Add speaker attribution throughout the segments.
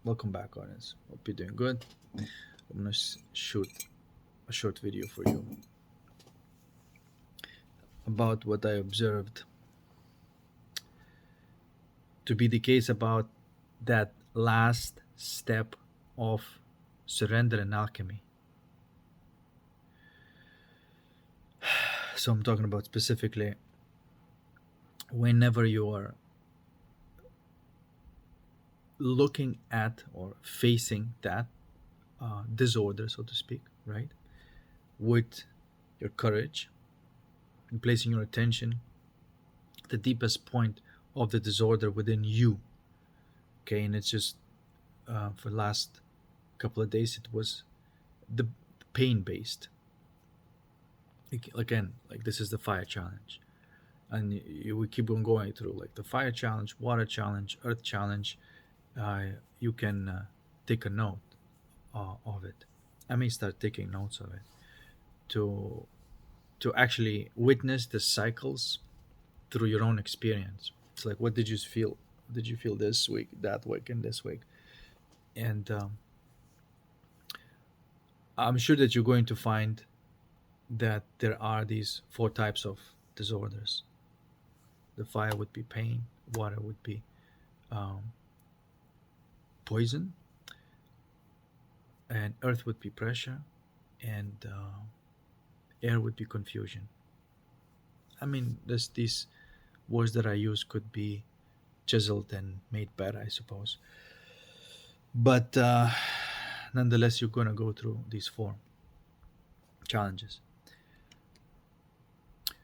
Speaker 1: Welcome back, audience. Hope you're doing good. I'm gonna shoot a short video for you about what I observed to be the case about that last step of surrender and alchemy. So I'm talking about specifically whenever you are looking at or facing that disorder, so to speak, right? With your courage and placing your attention at the deepest point of the disorder within you. Okay, and it's just for the last couple of days it was the pain based. Again, like this is the fire challenge, and we keep on going through like the fire challenge, water challenge, earth challenge. You can take a note of it. I may start taking notes of it to actually witness the cycles through your own experience. It's like, what did you feel? Did you feel this week, that week, and this week? And I'm sure that you're going to find that there are these four types of disorders. The fire would be pain, water would be um, poison, and earth would be pressure, and air would be confusion. I mean, these words that I use could be chiseled and made better, I suppose. But nonetheless, you're going to go through these four challenges.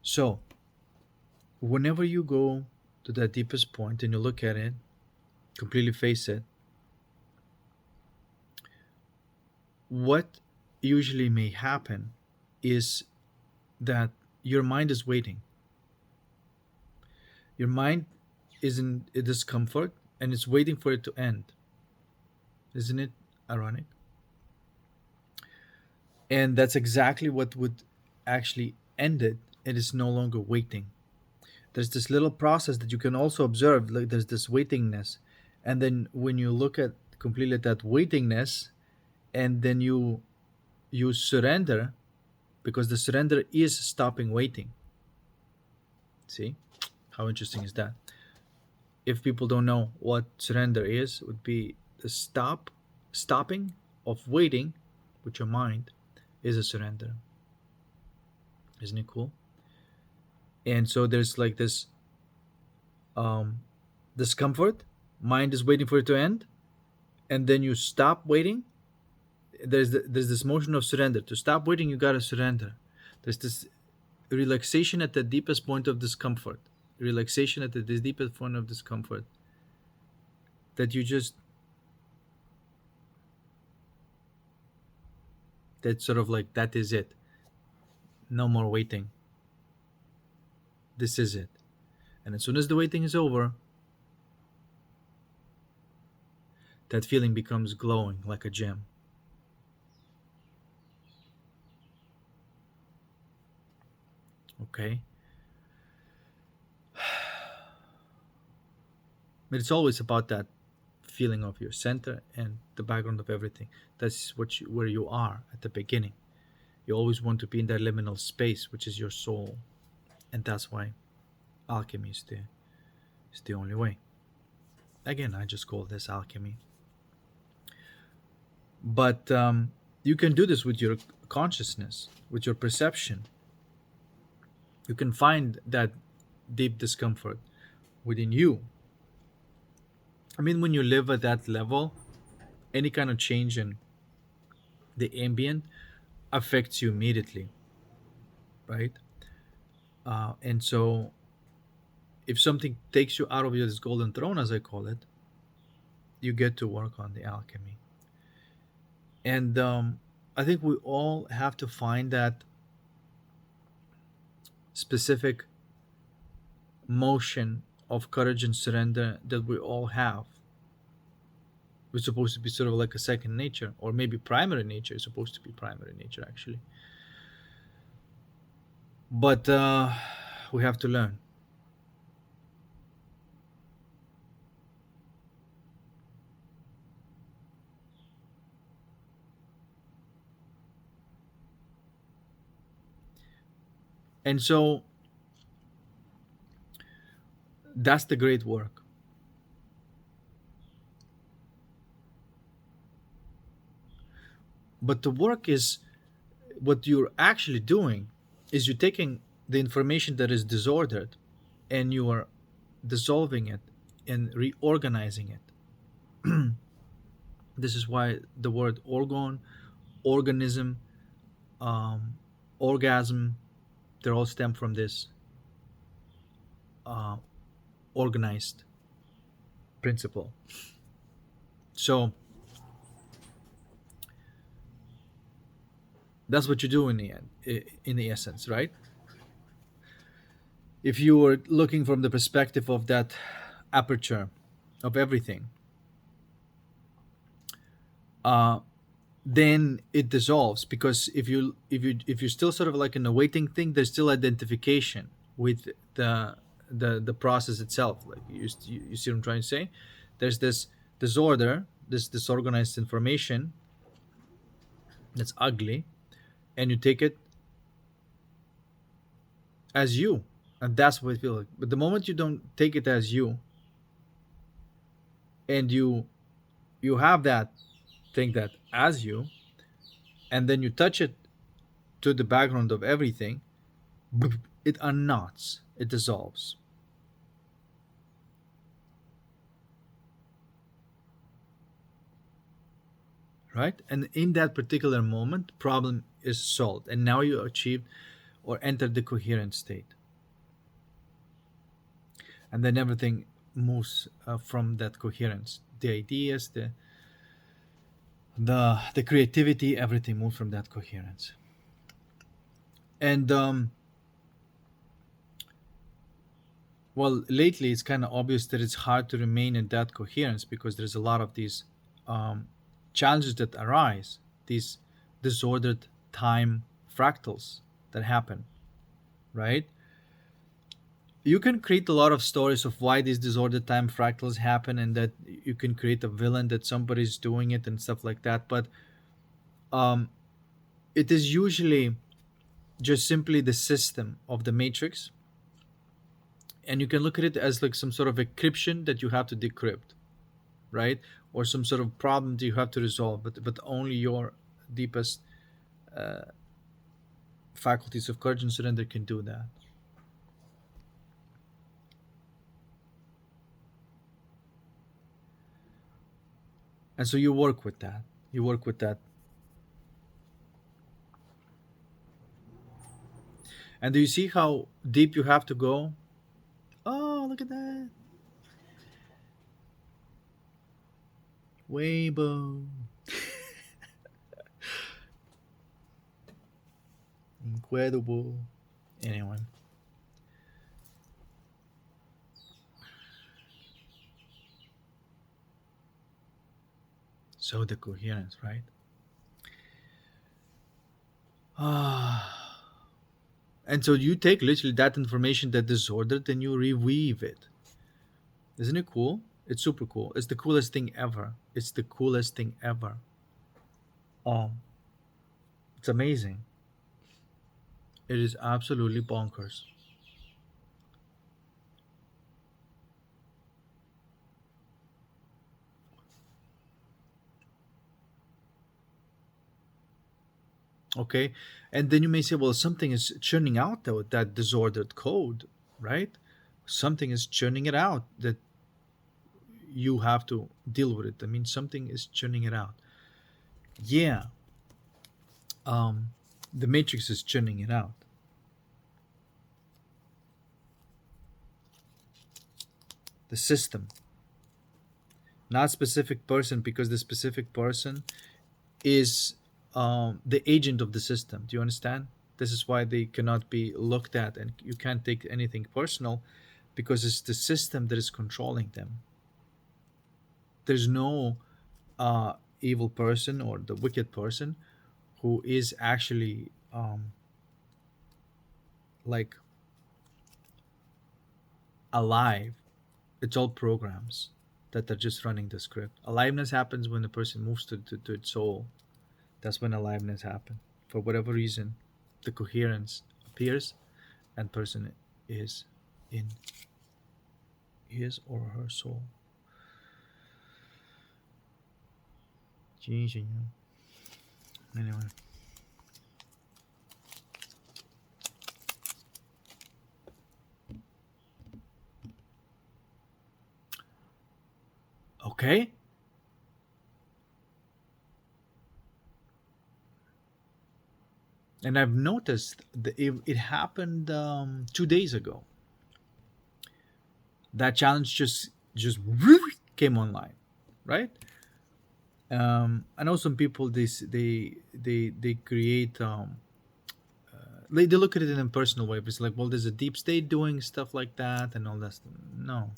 Speaker 1: So, whenever you go to that deepest point and you look at it, completely face it, what usually may happen is that your mind is waiting. Your mind is in a discomfort and it's waiting for it to end. Isn't it ironic? And that's exactly what would actually end it. It is no longer waiting. There's this little process that you can also observe, like there's this waitingness. And then when you look at completely that waitingness, and then you surrender, because the surrender is stopping waiting. See how interesting is that? If people don't know what surrender is, it would be the stopping of waiting with your mind is a surrender. Isn't it cool? And so there's like this um, discomfort. Mind is waiting for it to end, and then you stop waiting. There's this motion of surrender. To stop waiting, you gotta surrender. There's this relaxation at the deepest point of discomfort. Relaxation at the deepest point of discomfort. That you just that sort of like that is it. No more waiting. This is it. And as soon as the waiting is over, that feeling becomes glowing like a gem. Okay? But it's always about that feeling of your center and the background of everything. That's where you are at the beginning. You always want to be in that liminal space, which is your soul. And that's why alchemy is the only way. Again, I just call this alchemy. But you can do this with your consciousness, with your perception. You can find that deep discomfort within you. I mean, when you live at that level, any kind of change in the ambient affects you immediately, right? And so, if something takes you out of this golden throne, as I call it, you get to work on the alchemy. And I think we all have to find that specific motion of courage and surrender that we all have. We're supposed to be sort of like a second nature, or maybe primary nature is supposed to be primary nature, actually. But we have to learn. And so that's the great work. But the work is, what you're actually doing is you're taking the information that is disordered and you are dissolving it and reorganizing it. This is why the word orgon, organism, um, orgasm, they all stem from this uh, organized principle. So that's what you do in the end, in the essence, right? If you were looking from the perspective of that aperture of everything, uh, then it dissolves, because if you're still sort of like in a waiting thing, there's still identification with the process itself. Like you see what I'm trying to say? There's this disorder, this disorganized information that's ugly, and you take it as you, and that's what it feels like. But the moment you don't take it as you, and you have that thing that as you, and then you touch it to the background of everything, it unknots, it dissolves, right? And in that particular moment, problem is solved, and now you achieved or entered the coherent state, and then everything moves from that coherence. The ideas, the creativity, everything moves from that coherence. And well, lately it's kind of obvious that it's hard to remain in that coherence, because there's a lot of these um, challenges that arise, these disordered time fractals that happen, right? You can create a lot of stories of why these disordered time fractals happen, and that you can create a villain that somebody's doing it and stuff like that. But um, it is usually just simply the system of the matrix, and you can look at it as like some sort of encryption that you have to decrypt, right? Or some sort of problem that you have to resolve, but only your deepest uh, faculties of courage and surrender can do that. And so you work with that. You work with that. And do you see how deep you have to go? Oh, look at that. Weibo. Incredible. Anyway. So the coherence, right? Ah. And so you take literally that information, that disordered, and you reweave it. Isn't it cool? It's super cool. It's the coolest thing ever. It's the coolest thing ever. Um, it's amazing. It is absolutely bonkers. Okay, and then you may say, well, something is churning out though that disordered code, right? Something is churning it out that you have to deal with it. I mean, something is churning it out. Yeah, um, the matrix is churning it out. The system, not specific person, because the specific person is the agent of the system. Do you understand? This is why they cannot be looked at, and you can't take anything personal, because it's the system that is controlling them. There's no evil person or the wicked person who is actually like alive. It's all programs that are just running the script. Aliveness happens when the person moves to its soul. That's when aliveness happens. For whatever reason, the coherence appears, and person is in his or her soul. Anyway. Okay. And I've noticed that it happened 2 days ago. That challenge just came online, right? I know some people they create they look at it in a personal way. It's like, well, there's a deep state doing stuff like that and all that. No,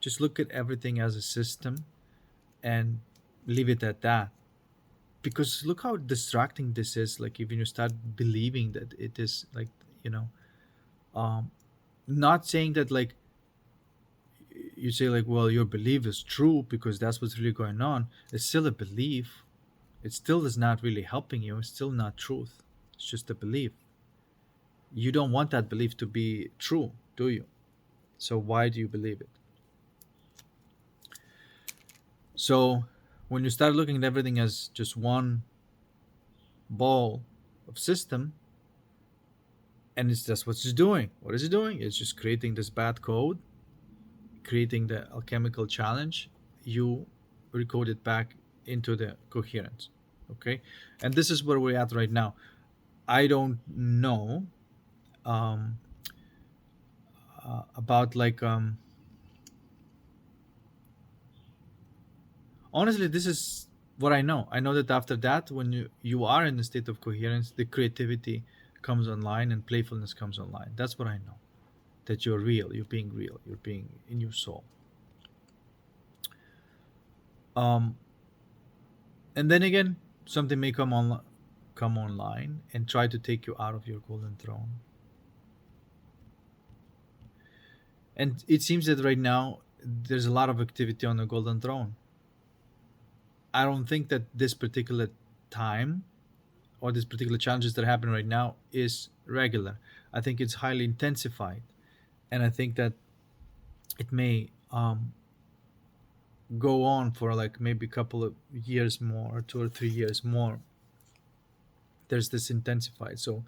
Speaker 1: just look at everything as a system and leave it at that. Because look how distracting this is. Like if you start believing that it is like, you know, um, not saying that like you say like, well, your belief is true because that's what's really going on. It's still a belief. It still is not really helping you. It's still not truth. It's just a belief. You don't want that belief to be true, do you? So why do you believe it? So when you start looking at everything as just one ball of system, and it's just what it's doing. What is it doing? It's just creating this bad code, creating the alchemical challenge. You recode it back into the coherence. Okay, and this is where we're at right now. I don't know um, about like honestly, this is what I know. I know that after that, when you are in a state of coherence, the creativity comes online and playfulness comes online. That's what I know. That you're real. You're being real. You're being in your soul. Um, and then again, something may come online and try to take you out of your golden throne. And it seems that right now there's a lot of activity on the golden throne. I don't think that this particular time or these particular challenges that happen right now is regular. I think it's highly intensified, and I think that it may go on for like maybe a couple of years more, or 2 or 3 years more. There's this intensified. So,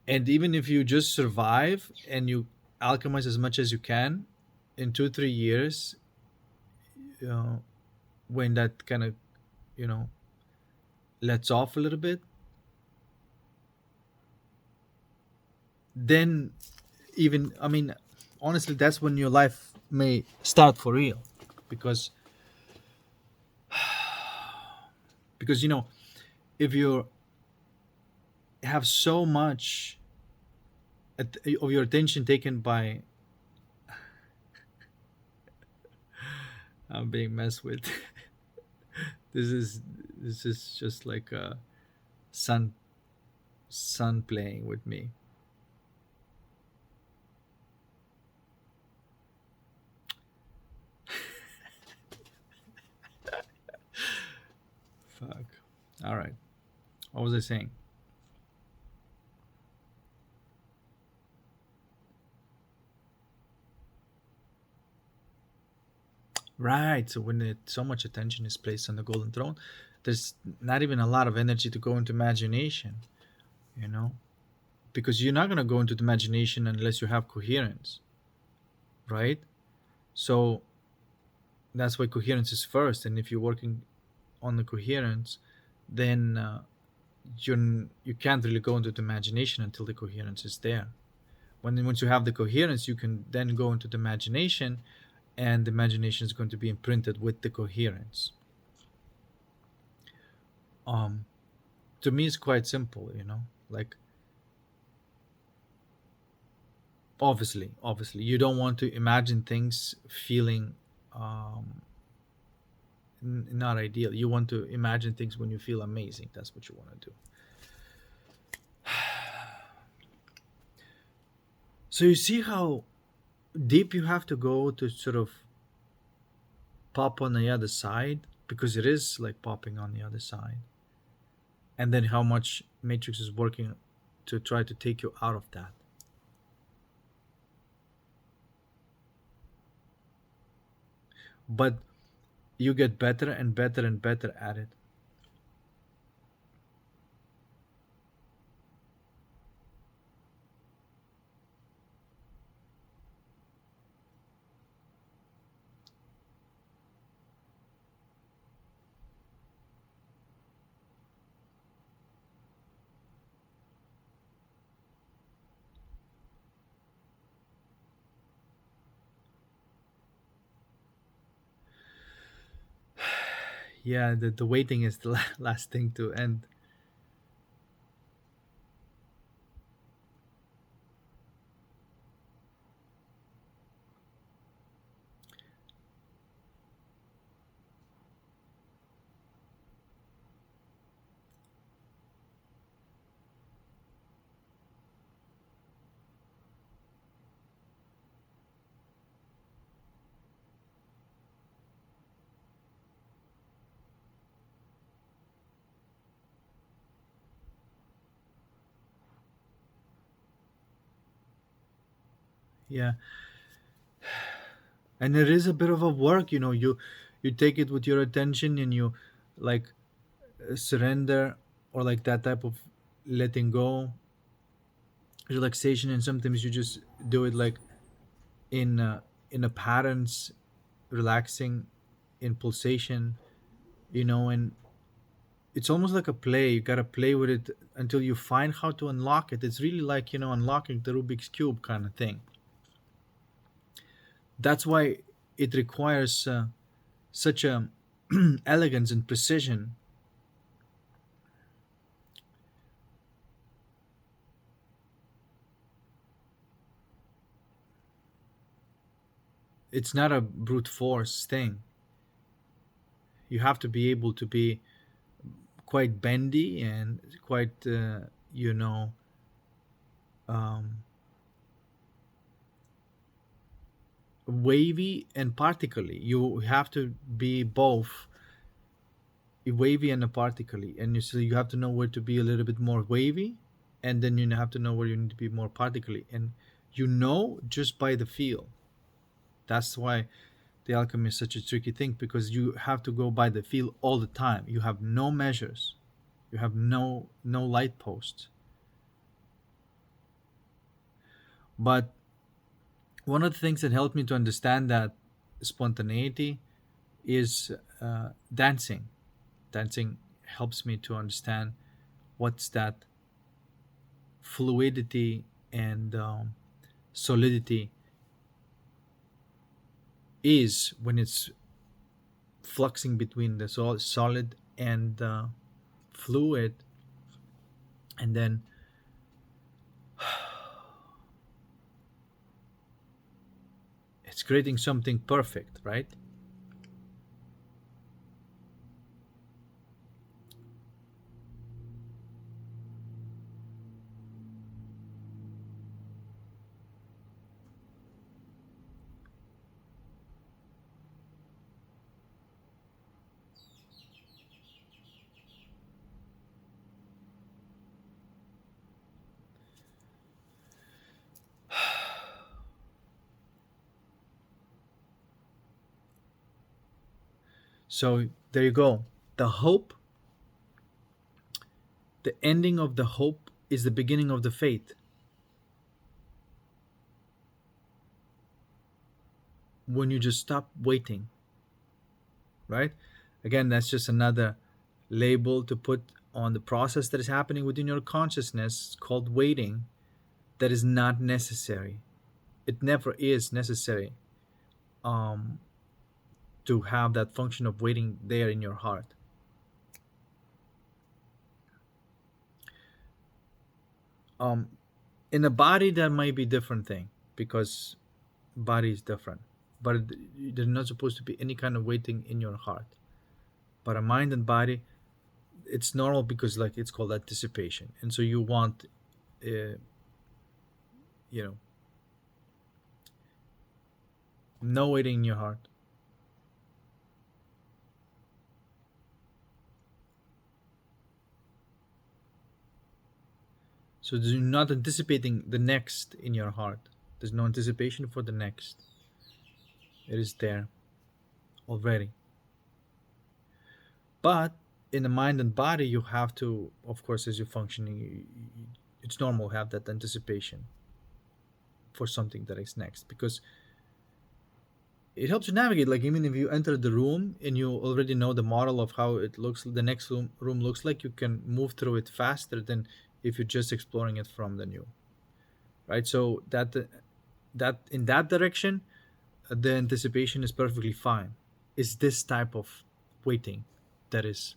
Speaker 1: and even if you just survive and you alchemize as much as you can, in 2 3 years, uh, when that kind of you know lets off a little bit, then even I mean, honestly, that's when your life may start for real, because if you have so much of your attention taken by I'm being messed with. This is just like a son son playing with me. Fuck. All right. What was I saying? Right. So when so much attention is placed on the golden throne, there's not even a lot of energy to go into imagination. You know, because you're not gonna go into the imagination unless you have coherence, right? So that's why coherence is first. And if you're working on the coherence, then you can't really go into the imagination until the coherence is there. Once you have the coherence, you can then go into the imagination, and the imagination is going to be imprinted with the coherence. Um, to me, it's quite simple, like obviously, you don't want to imagine things feeling um, not ideal. You want to imagine things when you feel amazing. That's what you want to do. So you see how deep you have to go to sort of pop on the other side, because it is like popping on the other side, and then how much Matrix is working to try to take you out of that. but you get better and better and better at it. Yeah, the waiting is the last thing to end. Yeah, and it is a bit of a work. You take it with your attention, and you like surrender, or like that type of letting go, relaxation, and sometimes you just do it like in in a patterns, relaxing in pulsation, and it's almost like a play. You gotta play with it until you find how to unlock it. It's really like unlocking the Rubik's cube kind of thing. That's why it requires such a elegance and precision. It's not a brute force thing. You have to be able to be quite bendy and quite you know um, wavy and particly. You have to be both wavy and particly, and you have to know where to be a little bit more wavy, and then you have to know where you need to be more particly, and just by the feel. That's why the alchemy is such a tricky thing, because you have to go by the feel all the time. You have no measures, you have no light posts. But one of the things that helped me to understand that spontaneity is dancing. Dancing helps me to understand what's that fluidity and solidity is when it's fluxing between the solid and fluid, and then it's creating something perfect, right? So there you go. The hope, the ending of the hope is the beginning of the faith. When you just stop waiting, right? Again, that's just another label to put on the process that is happening within your consciousness called waiting, that is not necessary. It never is necessary um, to have that function of waiting there in your heart. Um, in a body, that might be different thing, because body is different. But there's not supposed to be any kind of waiting in your heart. But a mind and body, it's normal, because like it's called anticipation, and so you want, uh, you know, no waiting in your heart. So you're not anticipating the next in your heart. There's no anticipation for the next. It is there. already. But in the mind and body, you have to, of course, as you're functioning, it's normal to have that anticipation for something that is next, because it helps you navigate. Like, even if you enter the room and you already know the model of how it looks, the next room looks like, you can move through it faster than if you're just exploring it from the new, right? So that in that direction, the anticipation is perfectly fine. It's this type of waiting that is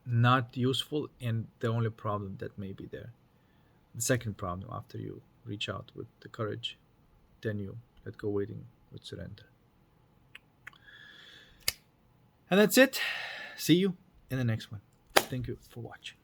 Speaker 1: not useful, and the only problem that may be there. The second problem, after you reach out with the courage, then you let go waiting with surrender. And that's it. See you in the next one. Thank you for watching.